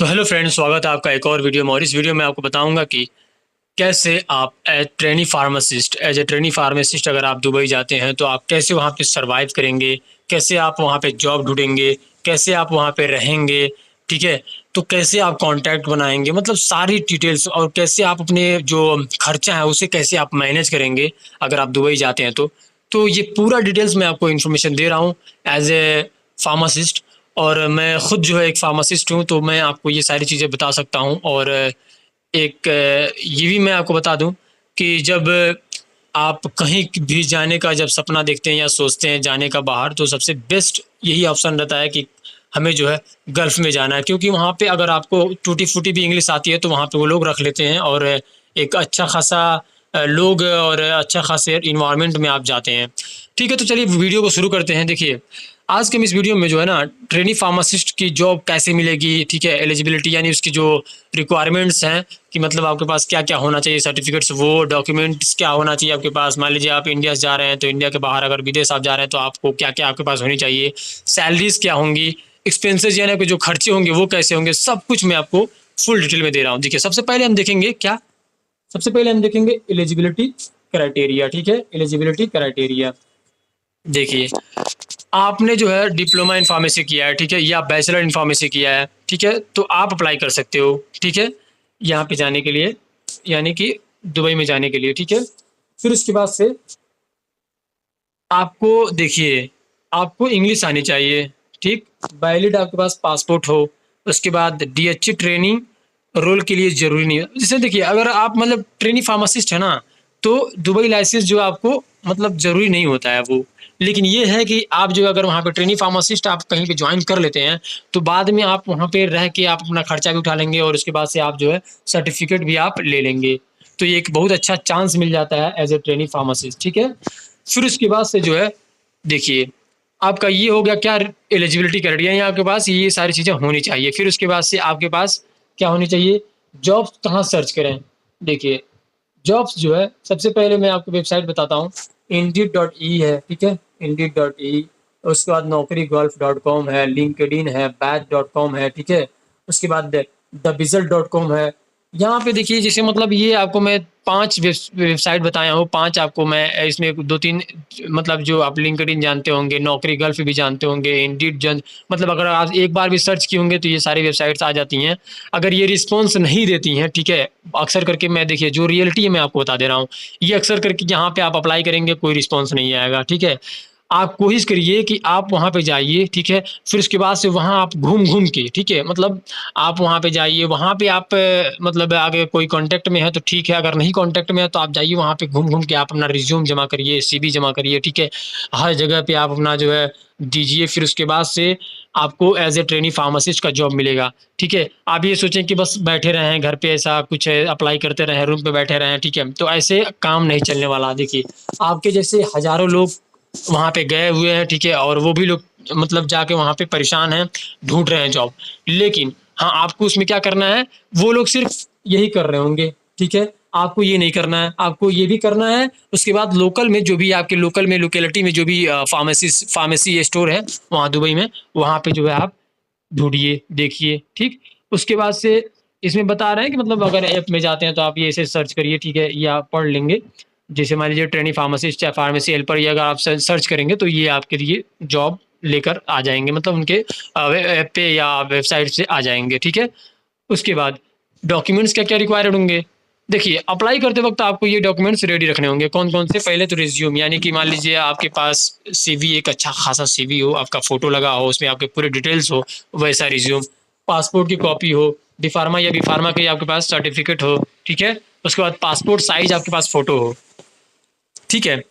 तो hello friends, स्वागत है आपका एक और वीडियो में। और इस वीडियो में आपको बताऊंगा कि कैसे आप एज ए ट्रेनी फार्मासिस्ट अगर आप दुबई जाते हैं तो आप कैसे वहाँ पे सरवाइव करेंगे, कैसे आप वहाँ पे जॉब ढूंढेंगे, कैसे आप वहाँ पे रहेंगे। ठीक है, तो कैसे आप कांटेक्ट बनाएंगे, मतलब सारी डिटेल्स, और कैसे आप अपने जो खर्चा है उसे कैसे आप मैनेज करेंगे अगर आप दुबई जाते हैं तो ये पूरा डिटेल्स मैं आपको इन्फॉर्मेशन दे रहा हूँ एज ए फार्मासिस्ट। और मैं खुद जो है एक फार्मासिस्ट हूँ, तो मैं आपको ये सारी चीज़ें बता सकता हूँ। और ये भी मैं आपको बता दूं कि जब आप कहीं भी जाने का जब सपना देखते हैं या सोचते हैं जाने का बाहर, तो सबसे बेस्ट यही ऑप्शन रहता है कि हमें जो है गल्फ़ में जाना है, क्योंकि वहाँ पे अगर आपको टूटी फूटी भी इंग्लिश आती है तो वहाँ पे वो लोग रख लेते हैं, और एक अच्छा खासा लोग और अच्छा खासे इन्वायरमेंट में आप जाते हैं। ठीक है, तो चलिए वीडियो को शुरू करते हैं। देखिए, आज के हम इस वीडियो में जो है ना, ट्रेनी फार्मासिस्ट की जॉब कैसे मिलेगी। ठीक है, एलिजिबिलिटी यानी उसकी जो रिक्वायरमेंट्स हैं कि मतलब आपके पास क्या क्या होना चाहिए, सर्टिफिकेट्स, वो डॉक्यूमेंट्स क्या होना चाहिए आपके पास। मान लीजिए आप इंडिया से जा रहे हैं तो इंडिया के बाहर अगर विदेश आप जा रहे हैं तो आपको क्या क्या आपके पास होनी चाहिए, सैलरीज क्या होंगी, एक्सपेंसेस यानी कि जो खर्चे होंगे वो कैसे होंगे, सब कुछ मैं आपको फुल डिटेल में दे रहा हूँ। देखिए, सबसे पहले हम देखेंगे एलिजिबिलिटी क्राइटेरिया। ठीक है, एलिजिबिलिटी क्राइटेरिया। देखिए, आपने जो है डिप्लोमा इन फार्मेसी किया है, ठीक है, या बैचलर इन फार्मेसी किया है, ठीक है, तो आप अप्लाई कर सकते हो। ठीक है, यहाँ पे जाने के लिए, यानी कि दुबई में जाने के लिए। ठीक है, फिर उसके बाद से आपको देखिए, आपको इंग्लिश आनी चाहिए। ठीक, वैलिड आपके पास पासपोर्ट हो। उसके बाद डीएचई ट्रेनिंग रोल के लिए ज़रूरी नहीं है। जैसे देखिए, अगर आप मतलब ट्रेनी फार्मासिस्ट है ना, तो दुबई लाइसेंस जो आपको मतलब ज़रूरी नहीं होता है वो। लेकिन ये है कि आप जो अगर वहाँ पे ट्रेनी फार्मासिस्ट आप कहीं पे ज्वाइन कर लेते हैं तो बाद में आप वहाँ पे रह के आप अपना खर्चा भी उठा लेंगे, और उसके बाद से आप जो है सर्टिफिकेट भी आप ले लेंगे। तो ये एक बहुत अच्छा चांस मिल जाता है एज ए ट्रेनी फार्मासिस्ट। ठीक है, फिर उसके बाद से जो है, देखिए, आपका ये हो गया क्या, एलिजिबिलिटी क्राइटेरिया, यानी आपके पास ये सारी चीज़ें होनी चाहिए। फिर उसके बाद से आपके पास क्या होनी चाहिए, जॉब्स कहाँ सर्च करें। देखिए, जॉब्स जो है सबसे पहले मैं आपको वेबसाइट बताता हूँ, इंडीड.ई है। ठीक है, इंडीड.ई। उसके बाद नौकरी गल्फ.com है, लिंक्डइन है, बैच.com है। ठीक है, उसके बाद द बिजल.com है। यहाँ पे देखिए, जैसे मतलब ये आपको मैं 5 वेबसाइट बताया हूँ, 5 आपको मैं इसमें 2-3 मतलब जो आप लिंक्डइन जानते होंगे, नौकरी गल्फ भी जानते होंगे, इंडीड जन मतलब अगर आप एक बार भी सर्च किए होंगे तो ये सारी वेबसाइट्स आ जाती हैं। अगर ये रिस्पॉन्स नहीं देती हैं, ठीक है, अक्सर करके मैं देखिए जो रियलिटी है मैं आपको बता दे रहा हूँ, ये अक्सर करके यहाँ पे आप अप्लाई करेंगे कोई रिस्पॉन्स नहीं आएगा। ठीक है, आप कोशिश करिए कि आप वहाँ पे जाइए। ठीक है, फिर उसके बाद से वहाँ आप घूम घूम के, ठीक है, मतलब आप वहाँ पे जाइए, वहाँ पे आप मतलब आगे कोई कांटेक्ट में है तो ठीक है, अगर नहीं कांटेक्ट में है तो आप जाइए वहाँ पे घूम घूम के आप अपना रिज्यूम जमा करिए, सीवी जमा करिए। ठीक है, हर जगह पे आप अपना जो है दीजिए। फिर उसके बाद से आपको एज ए ट्रेनी फार्मासिस्ट का जॉब मिलेगा। ठीक है, आप ये सोचें कि बस बैठे रहें घर पे, ऐसा कुछ है अप्लाई करते रहें, रूम पे बैठे रहें, ठीक है, तो ऐसे काम नहीं चलने वाला। देखिए, आपके जैसे हज़ारों लोग वहाँ पे गए हुए हैं, ठीक है, और वो भी लोग मतलब जाके वहाँ पे परेशान हैं, ढूँढ रहे हैं जॉब। लेकिन हाँ, आपको उसमें क्या करना है, वो लोग सिर्फ़ यही कर रहे होंगे, ठीक है, आपको ये नहीं करना है, आपको ये भी करना है। उसके बाद लोकल में जो भी आपके लोकल में लोकेलिटी में जो भी फार्मेसी स्टोर है वहाँ दुबई में, वहाँ पे जो है आप ढूँढिए, देखिए। ठीक, उसके बाद से इसमें बता रहे हैं कि मतलब अगर ऐप में जाते हैं तो आप ये ऐसे सर्च करिए, ठीक है, ये आप पढ़ लेंगे। जैसे मान लीजिए ट्रेनी फार्मासिस्ट या फार्मेसी हेल्पर, ये अगर आप सर्च करेंगे तो ये आपके लिए जॉब लेकर आ जाएँगे, मतलब उनके ऐप पे या वेबसाइट से आ जाएँगे। ठीक है, उसके बाद डॉक्यूमेंट्स क्या-क्या रिक्वायर्ड होंगे। देखिए, अप्लाई करते वक़्त आपको ये डॉक्यूमेंट्स रेडी रखने होंगे। कौन-कौन से, पहले तो रिज़्यूम, यानी कि मान लीजिए आपके पास सीवी, एक अच्छा खासा सीवी हो, आपका फ़ोटो लगा हो, उसमें आपके पूरे डिटेल्स हो, वैसा रिज़्यूम। पासपोर्ट की कॉपी हो, डी फार्मा या बी फार्मा के आपके पास सर्टिफ़िकेट हो, ठीक है? उसके बाद पासपोर्ट साइज़ आपके पास फ़ोटो हो, ठीक है?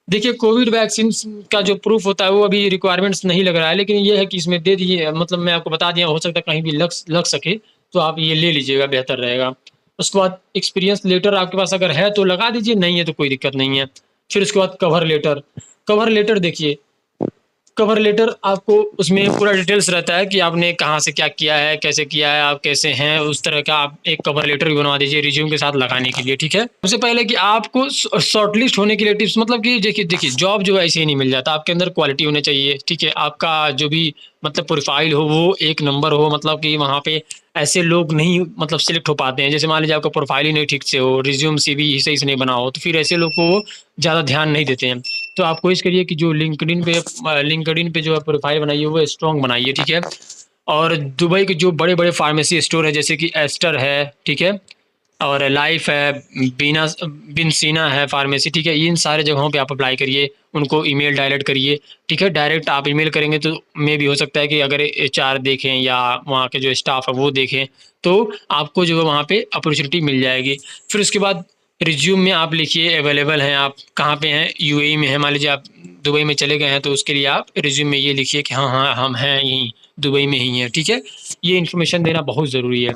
देखिए, कोविड वैक्सीन का जो प्रूफ होता है वो अभी रिक्वायरमेंट्स नहीं लग रहा है, लेकिन ये है कि इसमें दे दिए, मतलब मैं आपको बता दिया, हो सकता है कहीं भी लग सके, तो आप ये ले लीजिएगा, बेहतर रहेगा। उसके बाद एक्सपीरियंस लेटर आपके पास अगर है तो लगा दीजिए, नहीं है तो कोई दिक्कत नहीं है। फिर उसके बाद कवर लेटर। कवर लेटर देखिए, कवर लेटर आपको उसमें पूरा डिटेल्स रहता है कि आपने कहाँ से क्या किया है, कैसे किया है, आप कैसे हैं, उस तरह का आप एक कवर लेटर भी बनवा दीजिए रिज्यूम के साथ लगाने के लिए, ठीक है। सबसे पहले कि आपको शॉर्टलिस्ट होने के लिए टिप्स, मतलब कि देखिए देखिए जॉब जो है ऐसे ही नहीं मिल जाता, आपके अंदर क्वालिटी होनी चाहिए, ठीक है। आपका जो भी मतलब प्रोफाइल हो वो एक नंबर हो, मतलब कि वहाँ पे ऐसे लोग नहीं मतलब सिलेक्ट हो पाते हैं। जैसे मान लीजिए आपका प्रोफाइल ही नहीं ठीक से हो, रिज्यूम CV सही से नहीं बना हो, तो फिर ऐसे लोग को वो ज़्यादा ध्यान नहीं देते हैं। तो आप कोशिश करिए कि जो लिंक्डइन पे जो है प्रोफाइल बनाइए वो स्ट्रॉन्ग बनाइए, ठीक है। और दुबई के जो बड़े बड़े फार्मेसी स्टोर है जैसे कि एस्टर है, ठीक है, और लाइफ है, बीना बिनसीना है फार्मेसी, ठीक है। इन सारे जगहों पे आप अप्लाई करिए, उनको ईमेल डायरेक्ट करिए, ठीक है। डायरेक्ट आप ईमेल करेंगे तो मे भी हो सकता है कि अगर HR देखें या वहाँ के जो स्टाफ है वो देखें तो आपको जो है वहाँ पे अपॉर्चुनिटी मिल जाएगी। फिर उसके बाद रिज्यूम में आप लिखिए अवेलेबल हैं, आप कहाँ पे हैं, UAE में है, मान लीजिए आप दुबई में चले गए हैं तो उसके लिए आप रिज्यूम में ये लिखिए कि हाँ हाँ हम हैं यहीं दुबई में ही हैं, ठीक है। ये इन्फॉर्मेशन देना बहुत ज़रूरी है।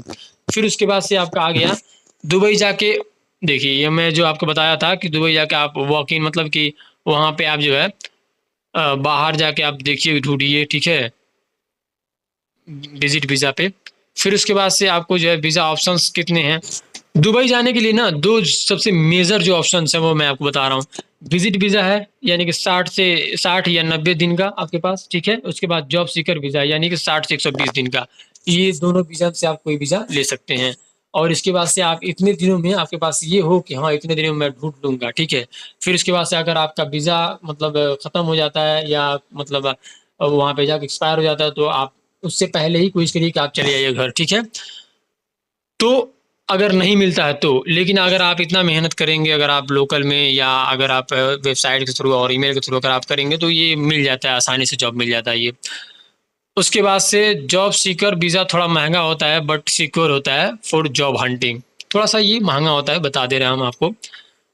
फिर उसके बाद से आपका आ गया दुबई जाके, देखिए ये मैं जो आपको बताया था कि दुबई जाके आप वॉक इन, मतलब कि वहाँ पे आप जो है बाहर जाके आप देखिए ढूंढिए, ठीक है, विजिट वीज़ा पे। फिर उसके बाद से आपको जो है वीज़ा ऑप्शंस कितने हैं दुबई जाने के लिए ना, दो सबसे मेजर जो ऑप्शंस हैं वो मैं आपको बता रहा हूँ। विजिट वीज़ा है यानी कि 60 या 90 दिन का आपके पास, ठीक है। उसके बाद जॉब सीकर वीज़ा यानी कि 60 से 120 दिन का। ये दोनों वीज़ा से आप कोई वीज़ा ले सकते हैं। और इसके बाद से आप इतने दिनों में आपके पास ये हो कि हाँ इतने दिनों में मैं ढूंढ लूँगा, ठीक है। फिर उसके बाद से अगर आपका वीज़ा मतलब ख़त्म हो जाता है या मतलब वहाँ पे जाके एक्सपायर हो जाता है तो आप उससे पहले ही कोशिश करिए कि आप चले जाइए घर, ठीक है। तो अगर नहीं मिलता है तो, लेकिन अगर आप इतना मेहनत करेंगे, अगर आप लोकल में या अगर आप वेबसाइट के थ्रू और ईमेल के थ्रू अगर आप करेंगे तो ये मिल जाता है, आसानी से जॉब मिल जाता है ये। उसके बाद से जॉब सीकर वीज़ा थोड़ा महंगा होता है बट सिक्योर होता है फॉर जॉब हंटिंग। थोड़ा सा ये महंगा होता है, बता दे रहे हैं हम आपको।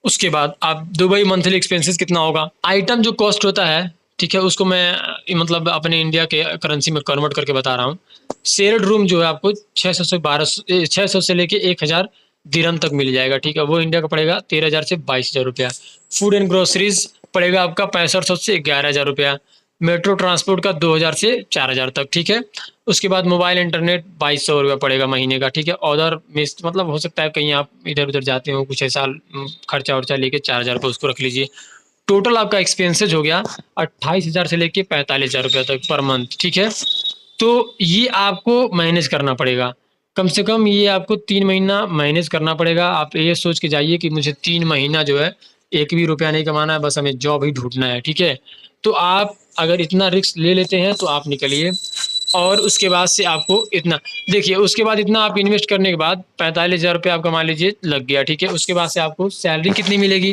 उसके बाद आप दुबई मंथली एक्सपेंसेस कितना होगा, आइटम जो कॉस्ट होता है, ठीक है, उसको मैं मतलब अपने इंडिया के करेंसी में कन्वर्ट करके बता रहा हूँ। शेयर्ड रूम जो है आपको 600 से लेके 1000 दिरहम तक मिल जाएगा, ठीक है। वो इंडिया का पड़ेगा 13,000 से 22,000 रुपया। फूड एंड ग्रोसरीज पड़ेगा आपका 6500 से 11,000 रुपया। मेट्रो ट्रांसपोर्ट का 2,000 से 4,000 तक, ठीक है। उसके बाद मोबाइल इंटरनेट 2200 रुपया पड़ेगा महीने का, ठीक है। अदर मिस मतलब हो सकता है कहीं आप इधर उधर जाते हो कुछ ऐसा खर्चा वर्चा लेके 4,000 रुपये उसको रख लीजिए। टोटल आपका एक्सपेंसेज हो गया 28,000 से लेके 45,000 रुपये तक पर मंथ, ठीक है। तो ये आपको मैनेज करना पड़ेगा, कम से कम ये आपको 3 महीना मैनेज करना पड़ेगा। आप ये सोच के जाइए कि मुझे 3 महीना जो है एक भी रुपया नहीं कमाना है, बस हमें जॉब ही ढूंढना है, ठीक है। तो आप अगर इतना रिस्क ले लेते हैं तो आप निकलिए। और उसके बाद से आपको इतना, देखिए उसके बाद इतना आप इन्वेस्ट करने के बाद 45,000 रुपये आपका मान लीजिए लग गया, ठीक है। उसके बाद से आपको सैलरी कितनी मिलेगी,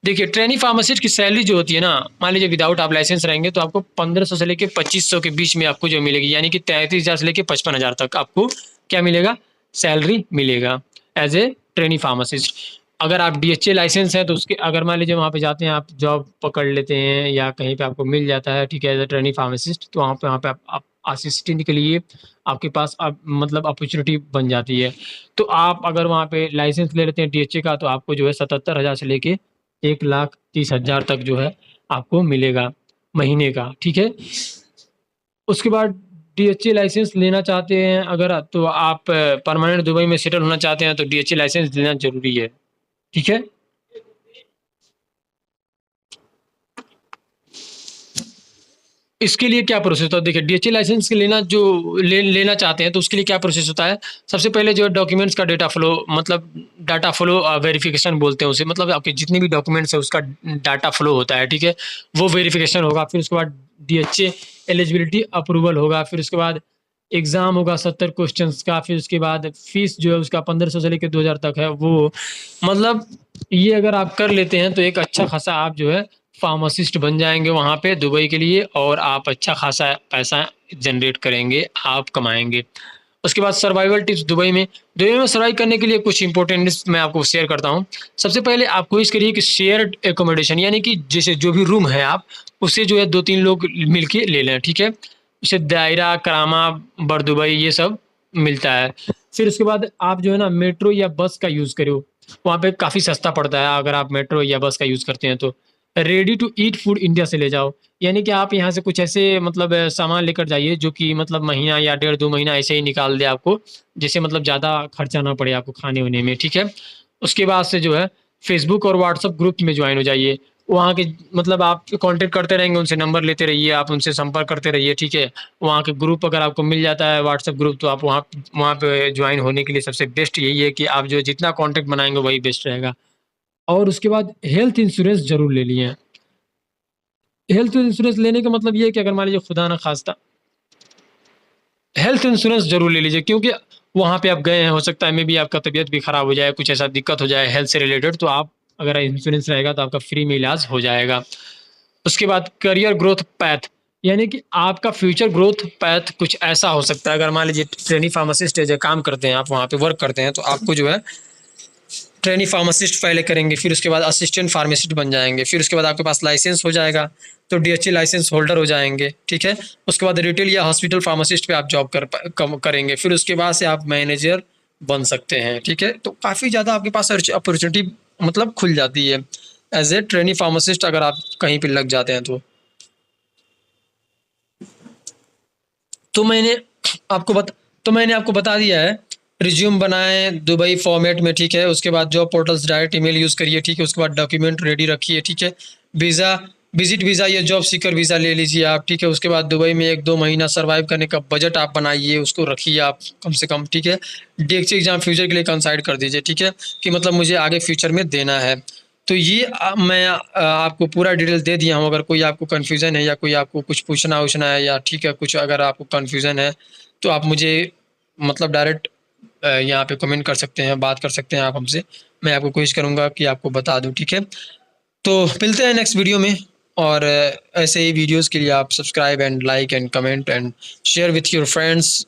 देखिए ट्रेनी फार्मासिस्ट की सैलरी जो होती है ना, मान लीजिए विदाउट आप लाइसेंस रहेंगे तो आपको 1500 से लेके 2500 के बीच में आपको जो मिलेगी, यानी कि 33,000 से लेके 55,000 तक आपको क्या मिलेगा, सैलरी मिलेगा एज ए ट्रेनी फार्मासिस्ट। अगर आप DHA लाइसेंस है तो उसके अगर मान लीजिए वहाँ पे जाते हैं आप जॉब पकड़ लेते हैं या कहीं पे आपको मिल जाता है, ठीक है, एज ए ट्रेनी फार्मासिस्ट, तो वहाँ पे आप असिस्टेंट के लिए आपके पास अब मतलब अपॉर्चुनिटी बन जाती है। तो आप अगर वहाँ पे लाइसेंस ले लेते हैं DHA का तो आपको जो है 77,000 से लेके 1,30,000 तक जो है आपको मिलेगा महीने का, ठीक है। उसके बाद DHA लाइसेंस लेना चाहते हैं अगर तो आप परमानेंट दुबई में सेटल होना चाहते हैं तो DHA लाइसेंस लेना ज़रूरी है, ठीक है। इसके लिए क्या प्रोसेस होता है, देखिए DHA लाइसेंस के लेना चाहते हैं तो उसके लिए क्या प्रोसेस होता है। सबसे पहले जो है डॉक्यूमेंट्स का डेटा फ्लो, मतलब डाटा फ्लो वेरिफिकेशन बोलते हैं उसे, मतलब आपके जितने भी डॉक्यूमेंट्स है उसका डाटा फ्लो होता है, ठीक है, वो वेरिफिकेशन होगा। फिर उसके बाद DHA एलिजिबिलिटी अप्रूवल होगा। फिर उसके बाद एग्ज़ाम होगा 70 क्वेश्चंस का। फिर उसके बाद फीस जो है उसका 1500 से लेकर 2,000 तक है वो, मतलब ये अगर आप कर लेते हैं तो एक अच्छा खासा आप जो है फार्मासिस्ट बन जाएंगे वहाँ पे दुबई के लिए, और आप अच्छा खासा पैसा जनरेट करेंगे, आप कमाएंगे। उसके बाद सर्वाइवल टिप्स दुबई में सर्वाइव करने के लिए कुछ इंपॉर्टेंट टिप्स मैं आपको शेयर करता हूँ। सबसे पहले आप कोशिश करिए कि शेयर्ड एकोमोडेशन, यानी कि जैसे जो भी रूम है आप उसे जो है 2-3 लोग मिलके ले लें, ठीक है। उसे दायरा, करामा, बरदुबई ये सब मिलता है। फिर उसके बाद आप जो है ना मेट्रो या बस का यूज़ करो, वहाँ पे काफ़ी सस्ता पड़ता है अगर आप मेट्रो या बस का यूज़ करते हैं तो। Ready to eat food India से ले जाओ। यानी कि आप यहाँ से कुछ ऐसे मतलब सामान लेकर जाइए जो कि मतलब महीना या 1.5-2 महीना ऐसे ही निकाल दे आपको, जिससे मतलब ज़्यादा खर्चा ना पड़े आपको खाने-वाने में, ठीक है? उसके बाद से जो है फेसबुक और व्हाट्सएप ग्रुप में जॉइन हो जाइए। वहाँ के मतलब आप कॉन्टैक्ट करते रहेंगे, उनसे नंबर लेते रहिए, आप उनसे संपर्क करते रहिए, ठीक है? वहाँ के ग्रुप अगर आपको मिल जाता है व्हाट्सएप ग्रुप, तो आप वहाँ वहाँ पे जॉइन होने के लिए सबसे बेस्ट यही है कि आप जो जितना कॉन्टैक्ट बनाएँगे वही बेस्ट रहेगा। और उसके बाद हेल्थ इंश्योरेंस ज़रूर ले लिए। हेल्थ इंश्योरेंस लेने का मतलब ये है कि अगर मान लीजिए खुदा ना खास्ता हेल्थ इंश्योरेंस ज़रूर ले लीजिए, क्योंकि वहाँ पे आप गए हैं, हो सकता है मे बी आपका तबीयत भी खराब हो जाए, कुछ ऐसा दिक्कत हो जाए हेल्थ से रिलेटेड, तो आप अगर इंश्योरेंस रहेगा तो आपका फ्री में इलाज हो जाएगा। उसके बाद करियर ग्रोथ पैथ, यानी कि आपका फ्यूचर ग्रोथ पैथ कुछ ऐसा हो सकता है। अगर मान लीजिए ट्रेनी फार्मासिस्ट है, जो काम करते हैं, आप वहाँ पे वर्क करते हैं, तो आपको जो है ट्रेनी फार्मासिस्ट पहले करेंगे, फिर उसके बाद असिस्टेंट फार्मासिस्ट बन जाएँगे, फिर उसके बाद आपके पास लाइसेंस हो जाएगा, तो डीएचए लाइसेंस होल्डर हो जाएँगे, ठीक है? उसके बाद रिटेल या हॉस्पिटल फार्मासिस्ट पे आप जॉब करेंगे, फिर उसके बाद से आप मैनेजर बन सकते हैं, ठीक है? तो काफ़ी ज़्यादा आपके पास अपॉर्च्युनिटी मतलब खुल जाती है, एज़ ए ट्रेनी फार्मासिस्ट अगर आप कहीं पे लग जाते हैं तो। तो मैंने आपको बत तो मैंने आपको बता दिया है, रिज़्यूम बनाएँ दुबई फॉर्मेट में, ठीक है? उसके बाद job portals direct email use करिए, ठीक है? उसके बाद डॉक्यूमेंट रेडी रखिए, ठीक है? वीज़ा विज़िट वीज़ा या जॉब सीकर वीज़ा ले लीजिए आप, ठीक है? उसके बाद दुबई में 1-2 महीना सर्वाइव करने का बजट आप बनाइए, उसको रखिए आप कम से कम, ठीक है? डीएक्सी एग्ज़ाम फ्यूचर के लिए कंसाइड कर दीजिए, ठीक है? कि मतलब मुझे आगे फ्यूचर में देना है। तो ये मैं आपको पूरा डिटेल दे दिया हूँ। अगर कोई आपको कन्फ्यूज़न है या कोई आपको कुछ पूछना-वूछना है, या ठीक है कुछ अगर आपको कन्फ्यूज़न है, तो आप मुझे मतलब डायरेक्ट यहाँ पे कमेंट कर सकते हैं, बात कर सकते हैं आप हमसे। मैं आपको कोशिश करूँगा कि आपको बता दूँ, ठीक है? तो मिलते हैं नेक्स्ट वीडियो में, और ऐसे ही वीडियोज़ के लिए आप subscribe and like and comment and share with your friends.